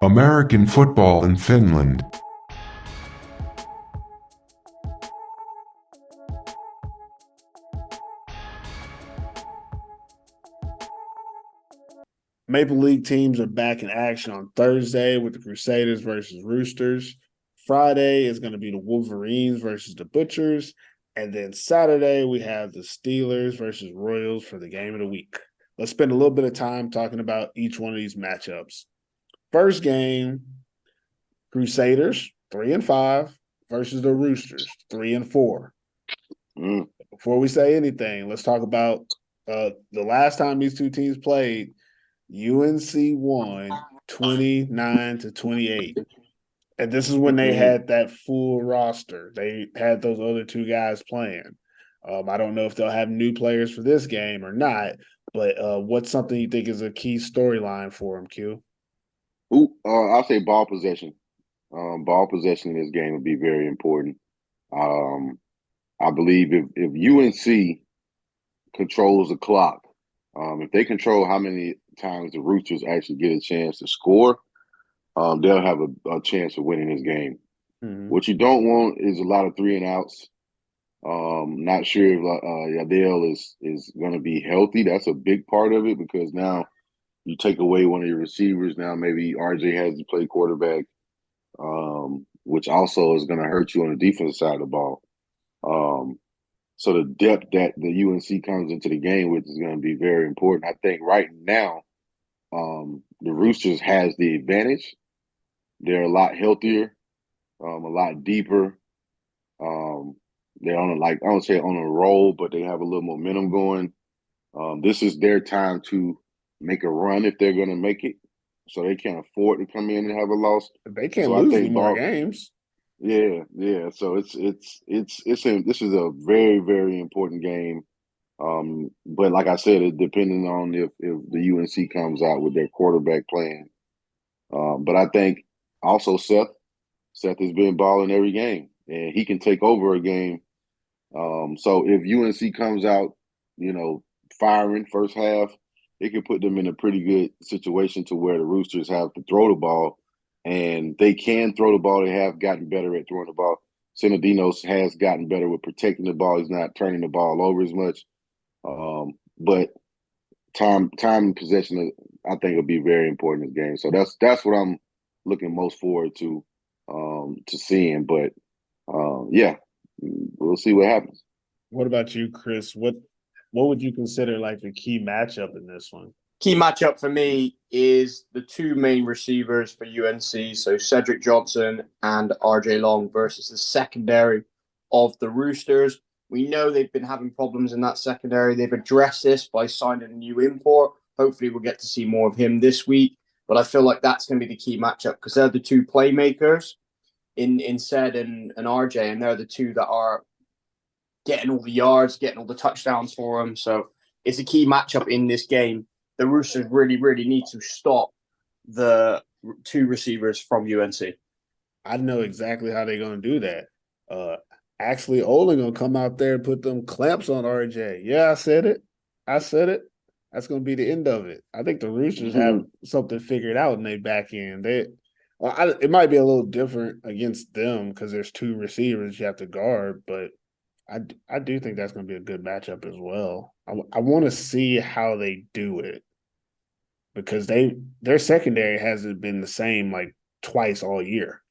American football in Finland. Maple League teams are back in action on Thursday with the Crusaders versus Roosters. Friday is going to be the Wolverines versus the Butchers. And then Saturday, we have the Steelers versus Royals for the game of the week. Let's spend a little bit of time talking about each one of these matchups. First game, Crusaders, 3-5 versus the Roosters, 3-4. Before we say anything, let's talk about the last time these two teams played. UNC won 29-28. And this is when they had that full roster. They had those other two guys playing. I don't know if they'll have new players for this game or not, but what's something you think is a key storyline for them, Q? I'll say ball possession. Ball possession in this game would be very important. I believe if UNC controls the clock, if they control how many times the Roosters actually get a chance to score, they'll have a chance of winning this game. Mm-hmm. What you don't want is a lot of 3 and outs. Not sure if Yadel is going to be healthy. That's a big part of it because now you take away one of your receivers. Now maybe RJ has to play quarterback, which also is going to hurt you on the defensive side of the ball. So the depth that the UNC comes into the game with is going to be very important. I think right now, the Roosters has the advantage. They're a lot healthier, a lot deeper. They're on I don't say on a roll, but they have a little momentum going. This is their time to make a run if they're going to make it. So they can't afford to come in and have a loss. They can't lose any more games. Yeah. So this is a very, very important game. But like I said, it's depending on if the UNC comes out with their quarterback playing. But I think also Seth has been balling every game, and he can take over a game. So if UNC comes out, firing first half, it can put them in a pretty good situation to where the Roosters have to throw the ball. And they can throw the ball. They have gotten better at throwing the ball. Sinadinos has gotten better with protecting the ball. He's not turning the ball over as much. But time and possession, I think, will be very important in this game. So that's what I'm looking most forward to seeing. But yeah, we'll see what happens. What about you, Chris? What would you consider like the key matchup in this one? Key matchup for me is the two main receivers for UNC, so Cedric Johnson and RJ Long versus the secondary of the Roosters. We know they've been having problems in that secondary. They've addressed this by signing a new import. Hopefully we'll get to see more of him this week. But I feel like that's going to be the key matchup because they're the two playmakers in Ced and RJ, and they're the two that are getting all the yards, getting all the touchdowns for them. So it's a key matchup in this game. The Roosters really, really need to stop the two receivers from UNC. I know exactly how they're going to do that. Actually, Olin going to come out there and put them clamps on RJ. Yeah, I said it. That's going to be the end of it. I think the Roosters have something figured out in their back end. It might be a little different against them because there's two receivers you have to guard, but I do think that's going to be a good matchup as well. I want to see how they do it because their secondary hasn't been the same like twice all year.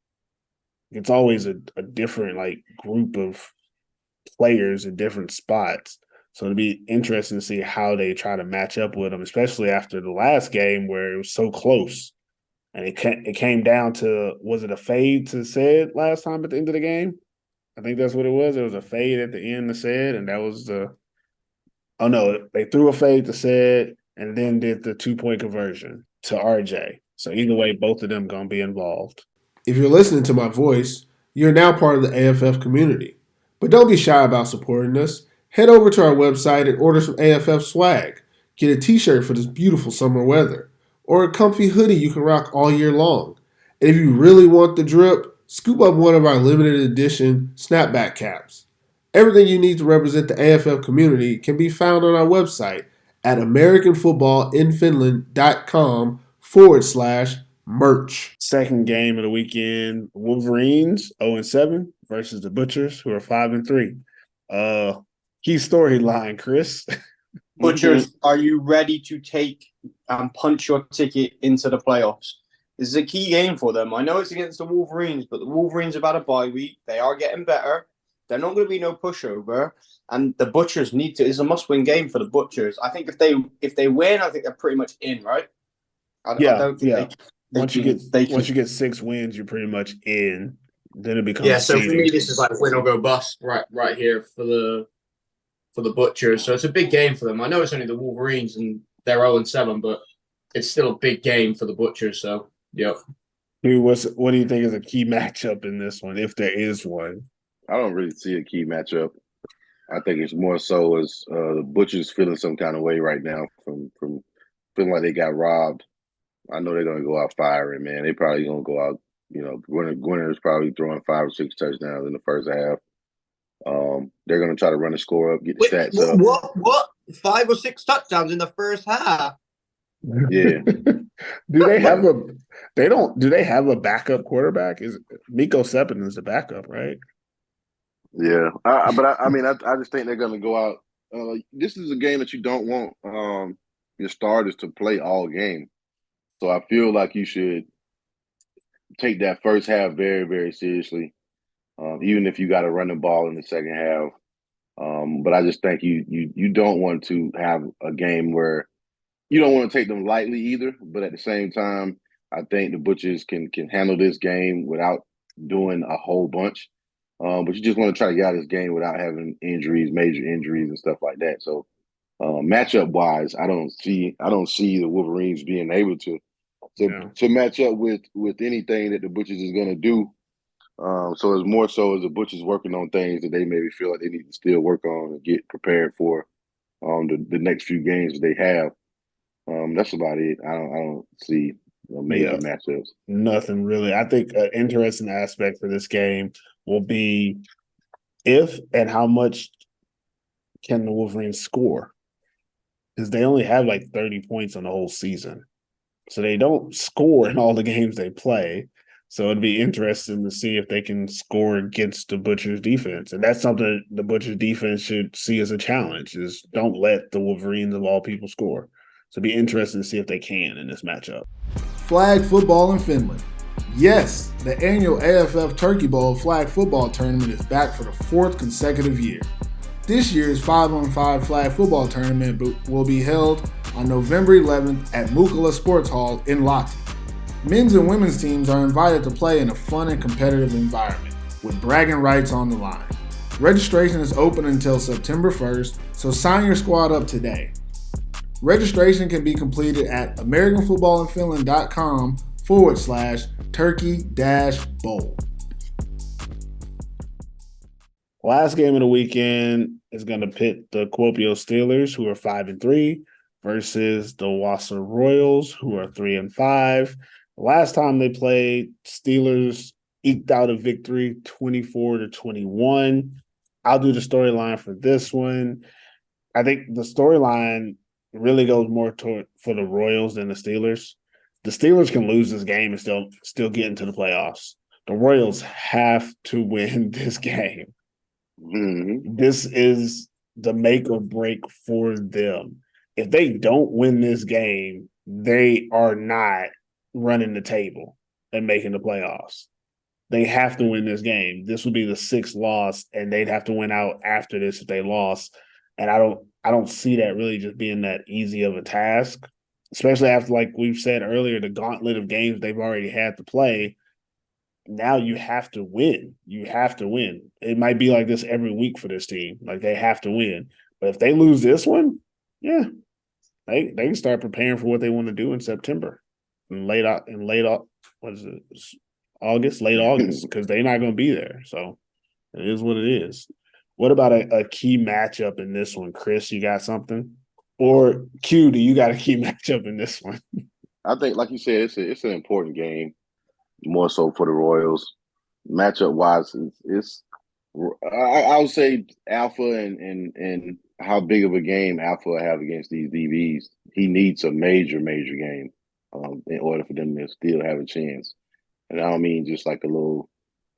It's always a different like group of players in different spots. So it'll be interesting to see how they try to match up with them, especially after the last game where it was so close. And it came down to, was it a fade to Ced last time at the end of the game? I think that's what it was. It was a fade at the end to Ced, and that was they threw a fade to Ced and then did the 2-point conversion to RJ. So either way, both of them going to be involved. If you're listening to my voice, you're now part of the AFF community. But don't be shy about supporting us. Head over to our website and order some AFF swag. Get a t-shirt for this beautiful summer weather, or a comfy hoodie you can rock all year long. And if you really want the drip, scoop up one of our limited edition snapback caps. Everything you need to represent the AFF community can be found on our website at americanfootballinfinland.com/ merch. Second game of the weekend, Wolverines 0-7 versus the Butchers, who are 5-3. Key storyline, Chris. Butchers, are you ready to take and punch your ticket into the playoffs? This is a key game for them. I know it's against the Wolverines, but the Wolverines have had a bye week. They are getting better. They're not going to be no pushover. And the Butchers need to. It's a must-win game for the Butchers. I think if they win, I think they're pretty much in, right? I don't think once you get 6 wins, you're pretty much in. Then it becomes So for me, seeding. this is like win or go bust right here for the Butchers. So it's a big game for them. I know it's only the Wolverines and they're 0-7, but it's still a big game for the Butchers. So yep. Dude, what do you think is a key matchup in this one, if there is one? I don't really see a key matchup. I think it's more so as the Butchers feeling some kind of way right now from feeling like they got robbed. I know they're going to go out firing, man. They probably going to go out, Gwinner is probably throwing 5 or 6 touchdowns in the first half. They're going to try to run the score up, get the stats up. What? 5 or 6 touchdowns in the first half? Yeah. Do they have a backup quarterback? Is Miko Seppin is the backup, right? Yeah. I just think they're going to go out. This is a game that you don't want your starters to play all game. So I feel like you should take that first half very, very seriously, even if you got to run the ball in the second half. But I just think you don't want to have a game where you don't want to take them lightly either. But at the same time, I think the Butchers can handle this game without doing a whole bunch. But you just want to try to get out of this game without having injuries, major injuries, and stuff like that. So matchup wise, I don't see the Wolverines being able to match up with anything that the Butchers is going to do. So it's more so as the Butchers working on things that they maybe feel like they need to still work on and get prepared for the next few games that they have. That's about it. I don't see major matchups. Nothing really. I think an interesting aspect for this game will be if and how much can the Wolverines score, because they only have like 30 points on the whole season. So they don't score in all the games they play. So it'd be interesting to see if they can score against the Butchers defense. And that's something the Butchers defense should see as a challenge, is don't let the Wolverines of all people score. So it'd be interesting to see if they can in this matchup. Flag football in Finland. Yes, the annual AFF Turkey Bowl flag football tournament is back for the 4th consecutive year. This year's 5-on-5 flag football tournament will be held on November 11th at Mukula Sports Hall in Lahti. Men's and women's teams are invited to play in a fun and competitive environment, with bragging rights on the line. Registration is open until September 1st, so sign your squad up today. Registration can be completed at AmericanFootballinFinland.com/turkey-bowl. Last game of the weekend is going to pit the Kuopio Steelers, who are 5-3, versus the Wassa Royals, who are 3-5. The last time they played, Steelers eked out a victory 24-21. I'll do the storyline for this one. I think the storyline really goes more for the Royals than the Steelers. The Steelers can lose this game and still get into the playoffs. The Royals have to win this game. Mm-hmm. This is the make or break for them. If they don't win this game, they are not running the table and making the playoffs. They have to win this game. This would be the 6th loss, and they'd have to win out after this if they lost. And I don't see that really just being that easy of a task, especially after, like we've said earlier, the gauntlet of games they've already had to play. Now you have to win. You have to win. It might be like this every week for this team. Like, they have to win. But if they lose this one, they can start preparing for what they want to do in September. Late August, because they're not going to be there. So it is what it is. What about a key matchup in this one, Chris? You got something? Or Q, do you got a key matchup in this one? I think, like you said, it's an important game, more so for the Royals. Matchup wise, I would say Alpha and how big of a game Alpha will have against these DBs. He needs a major game. in order for them to still have a chance. And I don't mean just like a little.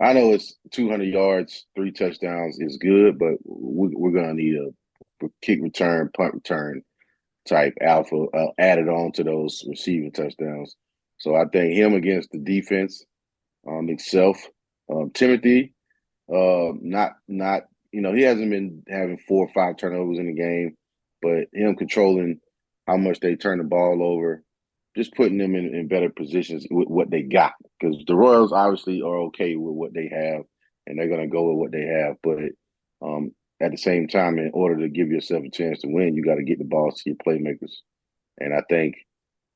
I know it's 200 yards, 3 touchdowns is good, but we're gonna need a kick return, punt return type alpha added on to those receiving touchdowns. So I think him against the defense itself, Timothy, not he hasn't been having 4 or 5 turnovers in the game, but him controlling how much they turn the ball over, just putting them in better positions with what they got. Because the Royals obviously are okay with what they have, and they're going to go with what they have. But at the same time, in order to give yourself a chance to win, you got to get the ball to your playmakers. And I think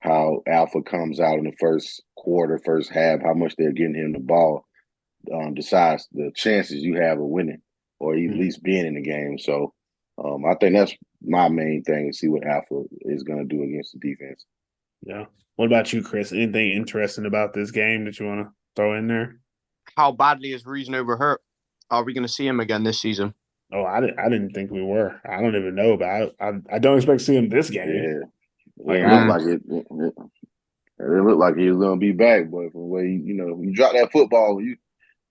how Alpha comes out in the first quarter, first half, how much they're getting him the ball decides the chances you have of winning or at least being in the game. So I think that's my main thing, to see what Alpha is going to do against the defense. Yeah. What about you, Chris? Anything interesting about this game that you want to throw in there? How badly is Reasanover hurt? Are we going to see him again this season? Oh, I didn't think we were. I don't even know, but I don't expect to see him this game. Yeah. Like, it looked like it looked like he was going to be back, boy. From the way you drop that football, you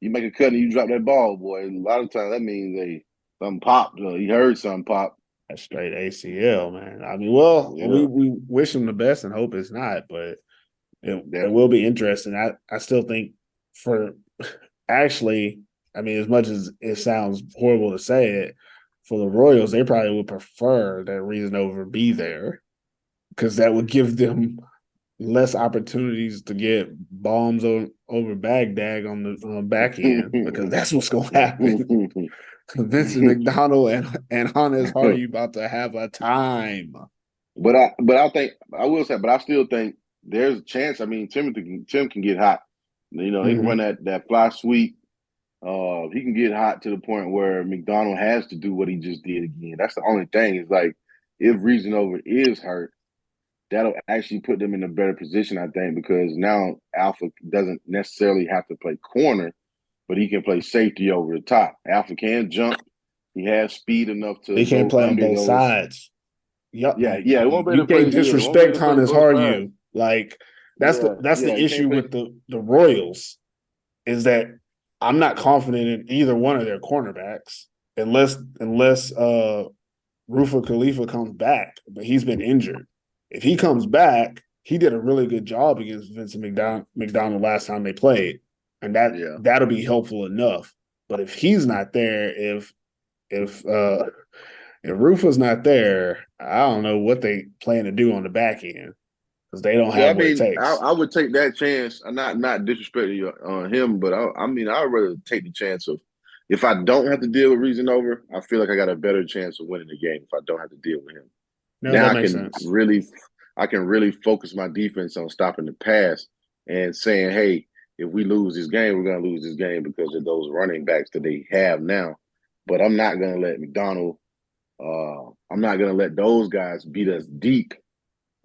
make a cut and you drop that ball, boy. A lot of times that means something popped. He heard something pop. That's straight ACL, man. I mean, well, we wish him the best and hope it's not, but it will be interesting. I still think actually, I mean, as much as it sounds horrible to say it, for the Royals, they probably would prefer that Reasanover be there because that would give them less opportunities to get bombs over Baghdad on the back end, because that's what's going to happen. Vincent McDonald and Hannes Hardy about to have a time. But I think I will say, but I still think there's a chance. I mean, Tim can get hot. He can run that fly sweep. He can get hot to the point where McDonald has to do what he just did again. That's the only thing. Is like, if Reasanover is hurt, that'll actually put them in a better position, I think, because now Alpha doesn't necessarily have to play corner, but he can play safety over the top. Alpha can jump. He has speed enough to. He can't play on both sides. Yep. Yeah. You can't disrespect Hannes Hardy. Like, that's the issue with the Royals, is that I'm not confident in either one of their cornerbacks unless Rufa Khalifa comes back, but he's been injured. If he comes back, he did a really good job against Vincent McDonald last time they played, and that'll be helpful enough. But if he's not there, if Rufa's not there, I don't know what they plan to do on the back end, because they don't have what it takes. I would take that chance. I'm not disrespecting him, but I'd rather take the chance of, if I don't have to deal with Reasanover, I feel like I got a better chance of winning the game if I don't have to deal with him. No, now that makes sense. I can really focus my defense on stopping the pass and saying, hey, if we lose this game, we're going to lose this game because of those running backs that they have now. But I'm not going to let McDonald. I'm not going to let those guys beat us deep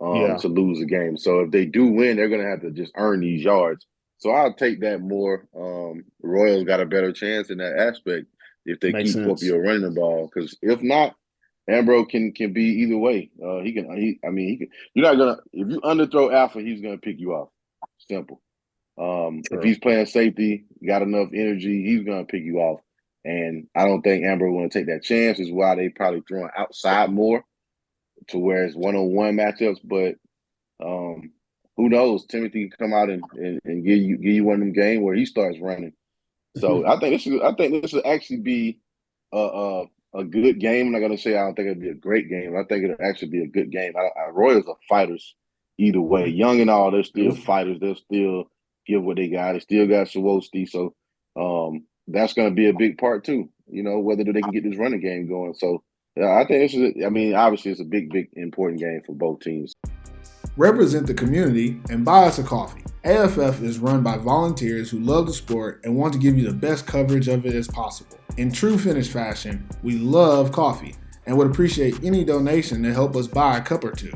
to lose the game. So if they do win, they're going to have to just earn these yards. So I'll take that more. The Royals got a better chance in that aspect if they keep Scorpio running the ball. Because if not, Ambrose can be either way. He can. You're not gonna, if you underthrow Alpha, he's gonna pick you off. Simple. If he's playing safety, got enough energy, he's gonna pick you off. And I don't think Ambrose want to take that chance. Is why they probably throwing outside more, to where it's one-on-one matchups. But who knows? Timothy can come out and give you one of them games where he starts running. So I think this should actually be a good game. I'm not gonna say I don't think it'll be a great game. I think it'll actually be a good game. Royals are fighters either way. Young and all, they're still fighters. They'll still give what they got. They still got Sawosti. So that's gonna be a big part too. Whether they can get this running game going. So I think obviously it's a big important game for both teams. Represent the community and buy us a coffee. AFF is run by volunteers who love the sport and want to give you the best coverage of it as possible. In true Finnish fashion, we love coffee and would appreciate any donation to help us buy a cup or two.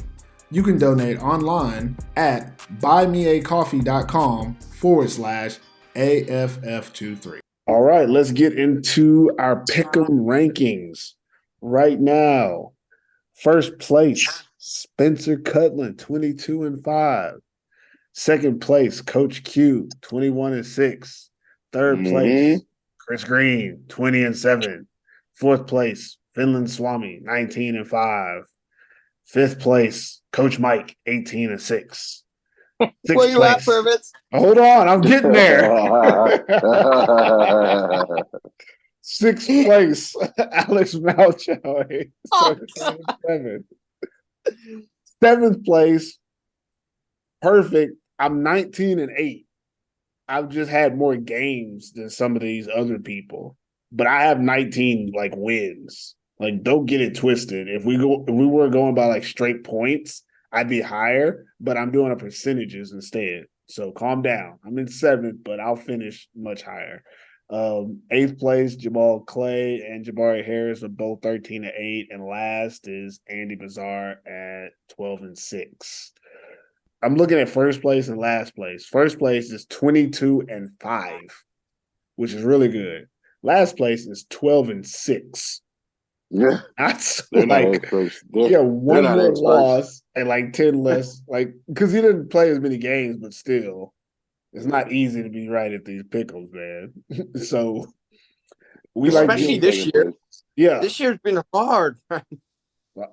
You can donate online at buymeacoffee.com/AFF23. All right, let's get into our pick'em rankings right now. First place, Spencer Cutland, 22-5. Second place, Coach Q, 21-6. Third place, Chris Green, 20-7. Fourth place, Finland Swami, 19-5. Fifth place, Coach Mike, 18-6. Where you at, permits? Hold on, I'm getting there. Sixth place, Alex Malchow, 7. Seventh place, perfect. I'm 19-8. I've just had more games than some of these other people, but I have 19 like wins. Like, don't get it twisted. If we were going by like straight points, I'd be higher, but I'm doing a percentages instead. So calm down. I'm in 7th, but I'll finish much higher. 8th place, Jamal Clay and Jabari Harris are both 13-8, and last is Andy Bazar at 12-6. I'm looking at first place and last place. First place is 22-5, which is really good. Last place is 12-6. Yeah, that's they're like one more loss and like 10 less, like because he didn't play as many games, but still, it's not easy to be right at these pickles, man. So we especially like this year. Yeah, this year's been hard.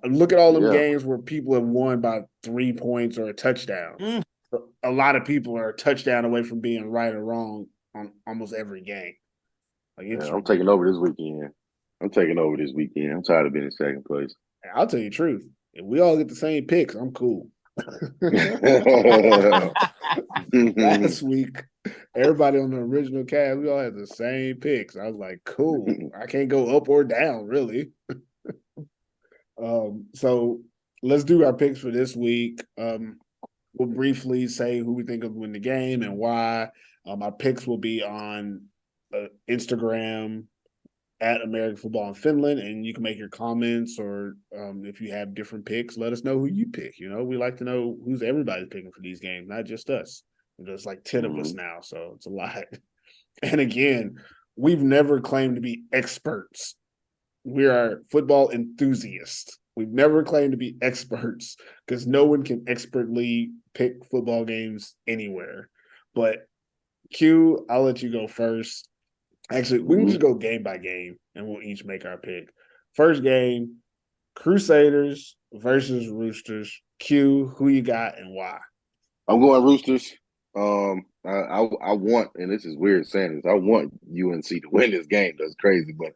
Look at all them games where people have won by 3 points or a touchdown. A lot of people are a touchdown away from being right or wrong on almost every game. Like, I'm taking over this weekend. I'm tired of being in second place. I'll tell you the truth. If we all get the same picks, I'm cool. Last week, everybody on the original cast, we all had the same picks. I was like, cool. I can't go up or down, really. So let's do our picks for this week. We'll briefly say who we think will win the game and why. Our picks will be on Instagram at American Football in Finland, and you can make your comments, or if you have different picks, let us know who you pick. We like to know who's everybody's picking for these games, not just us. There's like 10 of us now, so it's a lot. And again, we've never claimed to be experts. We are football enthusiasts. We've never claimed to be experts because no one can expertly pick football games anywhere. But Q, I'll let you go first. Actually, we can just go game by game, and we'll each make our pick. First game, Crusaders versus Roosters. Q, who you got and why? I'm going Roosters. I want, and this is weird saying this, I want UNC to win this game. That's crazy, but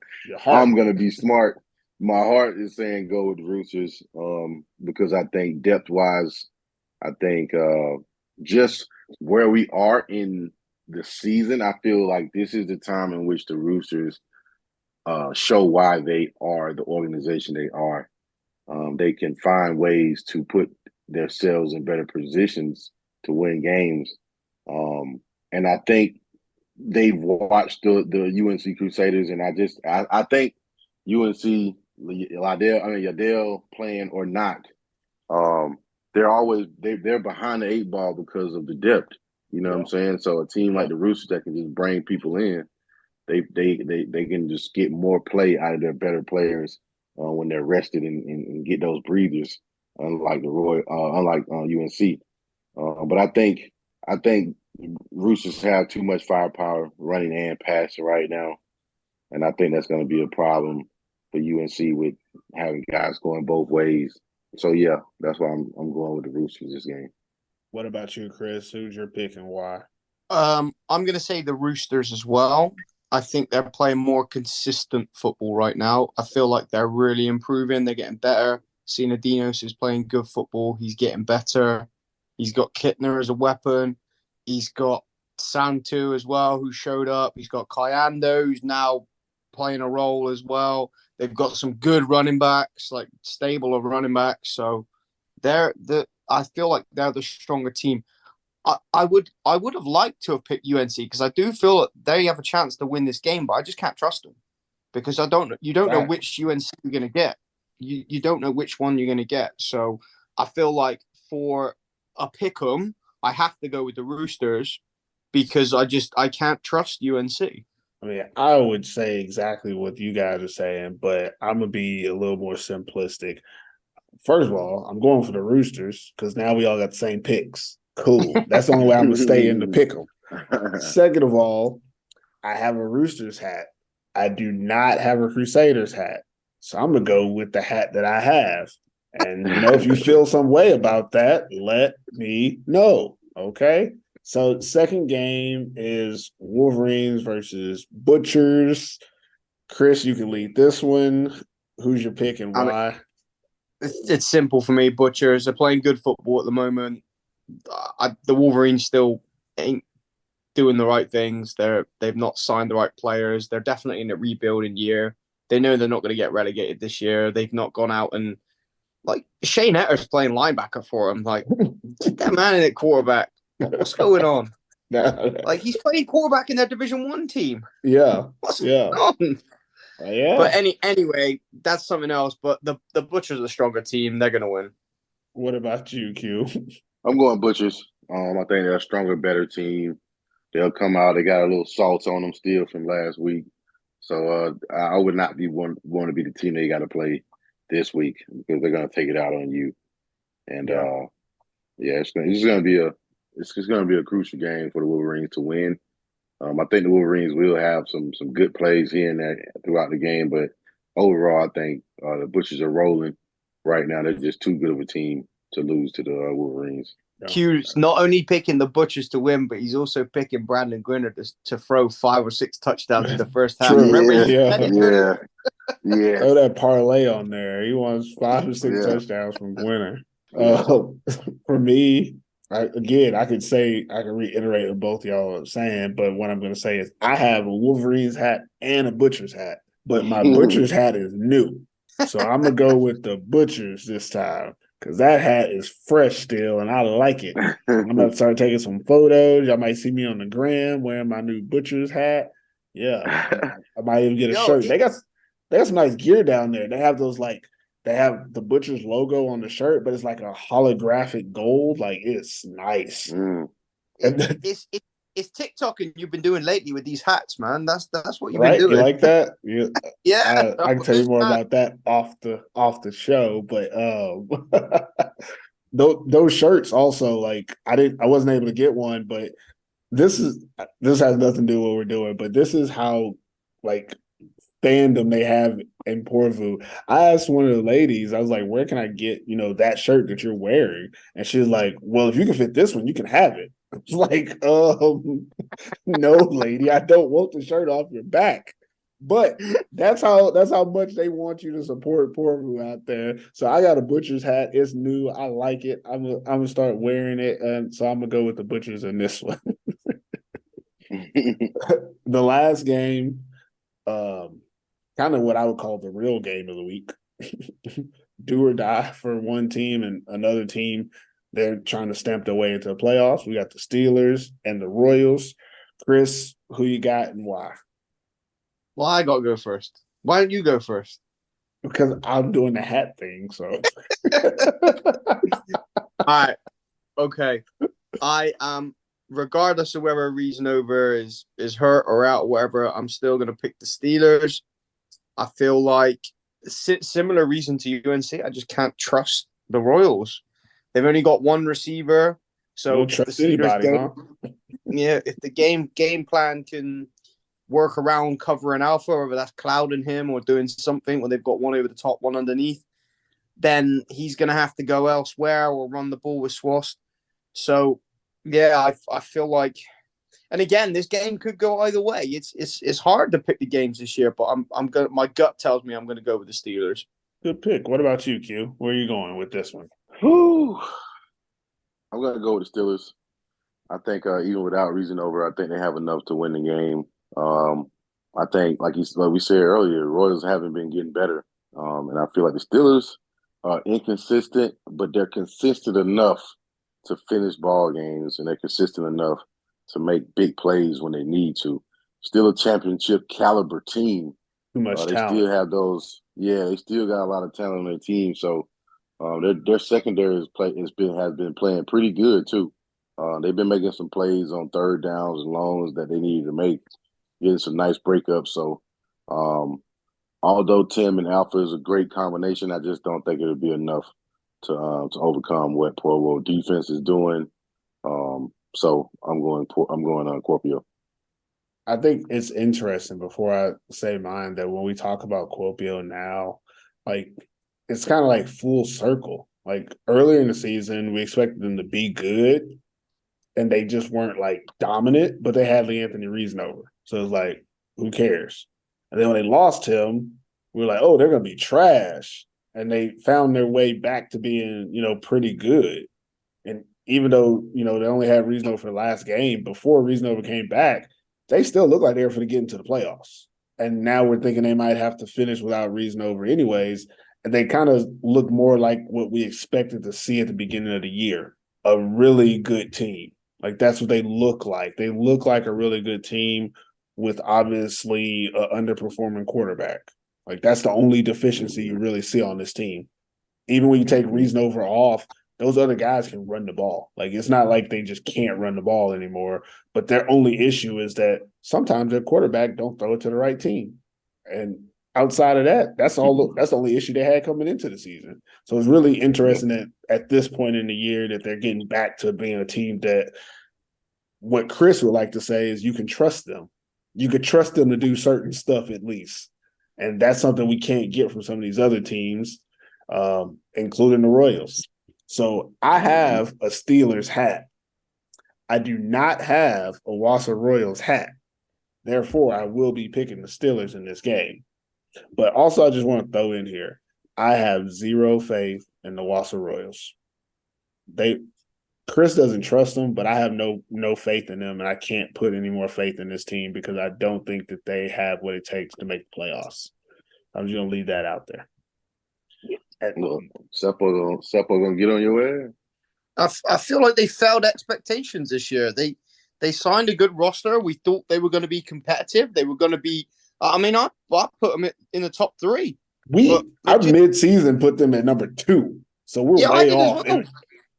I'm going to be smart. My heart is saying go with the Roosters because I think depth-wise, I think just where we are in the season, I feel like this is the time in which the Roosters show why they are the organization they are. They can find ways to put themselves in better positions to win games. And I think they've watched the UNC Crusaders, and I think UNC, Yadel playing or not, they're behind the 8 ball because of the depth. You know what I'm saying? So a team like the Roosters that can just bring people in, they can just get more play out of their better players when they're rested and get those breathers, unlike UNC. But I think Roosters have too much firepower running and passing right now, and I think that's going to be a problem for UNC with having guys going both ways. So yeah, that's why I'm going with the Roosters this game. What about you, Chris? Who's your pick and why? I'm going to say the Roosters as well. I think they're playing more consistent football right now. I feel like they're really improving. They're getting better. Sinadinos is playing good football. He's getting better. He's got Kittner as a weapon. He's got Santu as well, who showed up. He's got Kayando, who's now playing a role as well. They've got some good running backs, like stable of running backs. So I feel like they're the stronger team. I would have liked to have picked UNC because I do feel that they have a chance to win this game, but I just can't trust them because you don't know which UNC you're going to get. You don't know which one you're going to get. So I feel like for a pick 'em, I have to go with the Roosters because I can't trust UNC. I mean, I would say exactly what you guys are saying, but I'm going to be a little more simplistic. First of all, I'm going for the Roosters because now we all got the same picks Cool. That's the only way I'm gonna stay in the pick 'em. Second of all, I have a Roosters hat. I do not have a Crusaders hat. So I'm gonna go with the hat that I have. And if you feel some way about that, let me know. Okay. So second game is Wolverines versus Butchers. Chris, you can lead this one. Who's your pick and why? It's simple for me. Butchers are playing good football at the moment. The Wolverines still ain't doing the right things. They've not signed the right players. They're definitely in a rebuilding year. They know they're not going to get relegated this year. They've not gone out and Shane Etter's playing linebacker for him. Get that man in at quarterback. What's going on? He's playing quarterback in their Division 1 team. Yeah. What's going on? Yeah. But anyway, that's something else. But the Butchers are a stronger team. They're going to win. What about you, Q? I'm going Butchers. I think they're a stronger, better team. They'll come out. They got a little salt on them still from last week. So I would not want to be the team they got to play this week because they're going to take it out on you. And it's going to be a crucial game for the Wolverines to win. I think the Wolverines will have some good plays here and there throughout the game, but overall, I think the Butchers are rolling right now. They're just too good of a team to lose to the Wolverines. Q's not only picking the Butchers to win, but he's also picking Brandon Grinner to throw 5 or 6 touchdowns in the first half. Yeah. Throw that parlay on there. He wants 5 or 6 touchdowns from Grinner. For me, I could reiterate what both y'all are saying, but what I'm going to say is I have a Wolverines hat and a Butchers hat, but my Butchers hat is new. So I'm going to go with the Butchers this time because that hat is fresh still and I like it. I'm going to start taking some photos. Y'all might see me on the gram wearing my new Butchers hat. Yeah. I might even get a shirt. They got some nice gear down there. They have those they have the Butchers logo on the shirt, but it's like a holographic gold. It's nice. It's TikTok and you've been doing lately with these hats, man. That's what you've been doing. You like that? Yeah. I can tell you more about that off the show, but those shirts also I wasn't able to get one, but this has nothing to do with what we're doing, but this is how fandom they have in Porvu. I asked one of the ladies, I was like, where can I get, that shirt that you're wearing? And she was like, well, if you can fit this one, you can have it. I was like, no, lady, I don't want the shirt off your back. But that's how much they want you to support Porvu out there. So I got a Butchers hat. It's new. I like it. I'm gonna start wearing it. And so I'm gonna go with the Butchers in this one. The last game, kind of what I would call the real game of the week. Do or die for one team and another team. They're trying to stamp their way into the playoffs. We got the Steelers and the Royals. Chris, who you got and why? Well, I got to go first. Why don't you go first? Because I'm doing the hat thing, so. All right. Okay. I regardless of whether Reason Over is hurt or out or whatever, I'm still going to pick the Steelers. I feel like similar reason to UNC. I just can't trust the Royals. They've only got one receiver, so if the Steelers if the game plan can work around covering Alpha, whether that's clouding him or doing something when they've got one over the top, one underneath, then he's going to have to go elsewhere or run the ball with Swost. So, yeah, I feel like, and again, this game could go either way. It's hard to pick the games this year, but my gut tells me I'm going to go with the Steelers. Good pick. What about you, Q? Where are you going with this one? I'm going to go with the Steelers. I think even without Reason Over, I think they have enough to win the game. I think, like we said earlier, Royals haven't been getting better. And I feel like the Steelers are inconsistent, but they're consistent enough to finish ball games, and they're consistent enough to make big plays when they need to. Still a championship caliber team. Too much they talent. Still have those. Yeah, they still got a lot of talent on their team. So their secondary has been playing pretty good too. They've been making some plays on third downs and longs that they needed to make, getting some nice breakups. So although Tim and Alpha is a great combination, I just don't think it'll be enough to overcome what Provo defense is doing. So I'm going on Kuopio. I think it's interesting before I say mine that when we talk about Kuopio now, like it's kind of like full circle. Like earlier in the season, we expected them to be good, and they just weren't like dominant, but they had Lee Anthony Reasonover. So it's like, who cares? And then when they lost him, we were like, oh, they're gonna be trash. And they found their way back to being, pretty good. And even though, they only had Reasonover for the last game, before Reasonover came back, they still look like they were going to get into the playoffs. And now we're thinking they might have to finish without Reasonover anyways. And they kind of look more like what we expected to see at the beginning of the year, a really good team. Like that's what they look like. They look like a really good team with obviously an underperforming quarterback. Like that's the only deficiency you really see on this team. Even when you take Reasonover off, those other guys can run the ball. Like it's not like they just can't run the ball anymore. But their only issue is that sometimes their quarterback don't throw it to the right team. And outside of that, that's the only issue they had coming into the season. So it's really interesting that at this point in the year that they're getting back to being a team that what Chris would like to say is you can trust them. You could trust them to do certain stuff at least. And that's something we can't get from some of these other teams, including the Royals. So I have a Steelers hat. I do not have a Wausau Royals hat. Therefore, I will be picking the Steelers in this game. But also, I just want to throw in here, I have zero faith in the Wausau Royals. Chris doesn't trust them, but I have no faith in them, and I can't put any more faith in this team because I don't think that they have what it takes to make the playoffs. I'm just gonna leave that out there. Look, Seppo gonna get on your ass. I feel like they failed expectations this year. They signed a good roster. We thought they were going to be competitive. They were going to be. I put them in the top 3. Our mid-season put them at number 2, so we're way off. Well.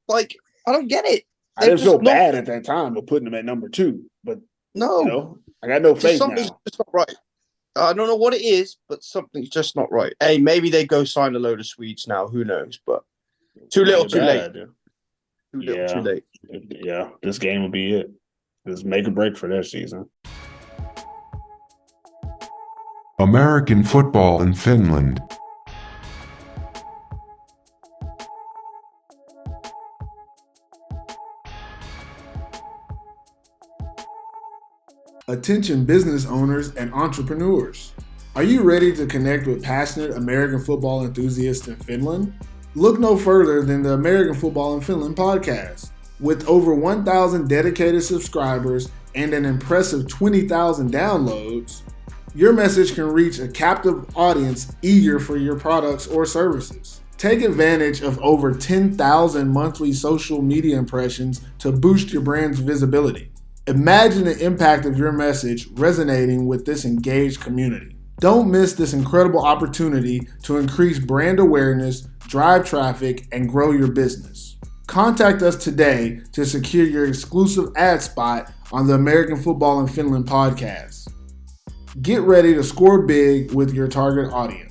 Like I don't get it. I didn't feel bad at that time of putting them at number 2, but no, I got no faith something's now. just not right. I don't know what it is, but something's just not right. Hey, maybe they go sign a load of Swedes now. Who knows? But too little, too late. Too little, too late. Yeah, this game will be it. Just make a break for their season. American football in Finland. Attention business owners and entrepreneurs. Are you ready to connect with passionate American football enthusiasts in Finland? Look no further than the American Football in Finland podcast. With over 1,000 dedicated subscribers and an impressive 20,000 downloads, your message can reach a captive audience eager for your products or services. Take advantage of over 10,000 monthly social media impressions to boost your brand's visibility. Imagine the impact of your message resonating with this engaged community. Don't miss this incredible opportunity to increase brand awareness, drive traffic, and grow your business. Contact us today to secure your exclusive ad spot on the American Football in Finland podcast. Get ready to score big with your target audience.